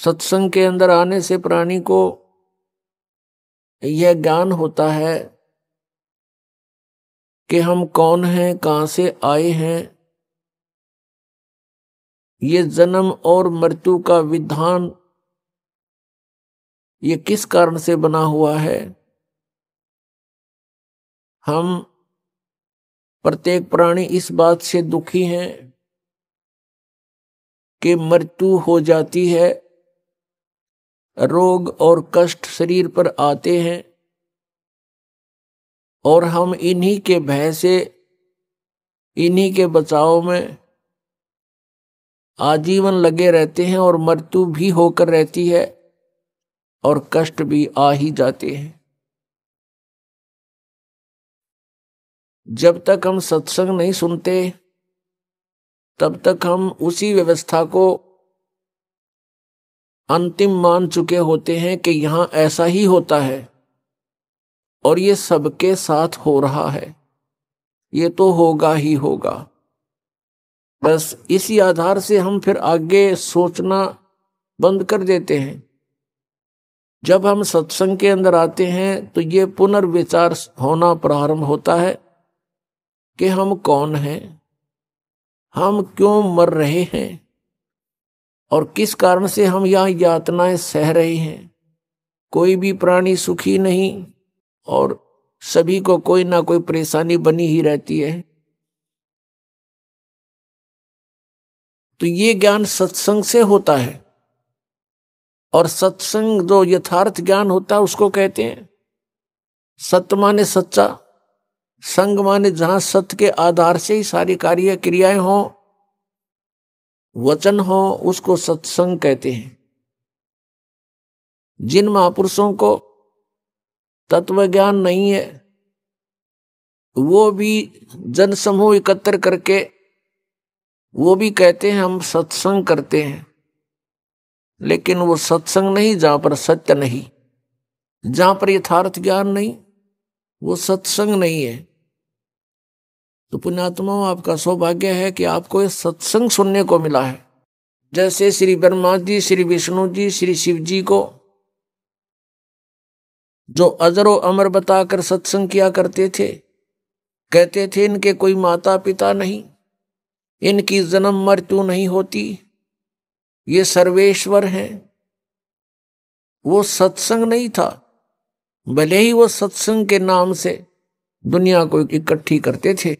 सत्संग के अंदर आने से प्राणी को यह ज्ञान होता है कि हम कौन हैं, कहां से आए हैं। ये जन्म और मृत्यु का विधान ये किस कारण से बना हुआ है। हम प्रत्येक प्राणी इस बात से दुखी हैं कि मृत्यु हो जाती है, रोग और कष्ट शरीर पर आते हैं और हम इन्हीं के भय से, इन्हीं के बचाव में आजीवन लगे रहते हैं और मृत्यु भी होकर रहती है और कष्ट भी आ ही जाते हैं। जब तक हम सत्संग नहीं सुनते तब तक हम उसी व्यवस्था को अंतिम मान चुके होते हैं कि यहां ऐसा ही होता है और ये सबके साथ हो रहा है, ये तो होगा ही होगा। बस इसी आधार से हम फिर आगे सोचना बंद कर देते हैं। जब हम सत्संग के अंदर आते हैं तो ये पुनर्विचार होना प्रारंभ होता है कि हम कौन हैं, हम क्यों मर रहे हैं और किस कारण से हम यह यातनाएं सह रहे हैं। कोई भी प्राणी सुखी नहीं और सभी को कोई ना कोई परेशानी बनी ही रहती है। तो ये ज्ञान सत्संग से होता है और सत्संग जो यथार्थ ज्ञान होता है उसको कहते हैं सत्य माने सच्चा, संग माने जहां सत्य के आधार से ही सारी कार्य क्रियाएं हों, वचन हो, उसको सत्संग कहते हैं। जिन महापुरुषों को तत्व ज्ञान नहीं है वो भी जन समूह एकत्र करके वो भी कहते हैं हम सत्संग करते हैं, लेकिन वो सत्संग नहीं जहां पर सत्य नहीं, जहां पर यथार्थ ज्ञान नहीं, वो सत्संग नहीं है। तो पुण्यात्माओं, आपका सौभाग्य है कि आपको ये सत्संग सुनने को मिला है। जैसे श्री ब्रह्मा जी, श्री विष्णु जी, श्री शिव जी को जो अजरो अमर बताकर सत्संग किया करते थे, कहते थे इनके कोई माता पिता नहीं, इनकी जन्म मृत्यु नहीं होती, ये सर्वेश्वर हैं। वो सत्संग नहीं था, भले ही वो सत्संग के नाम से दुनिया को इकट्ठी करते थे।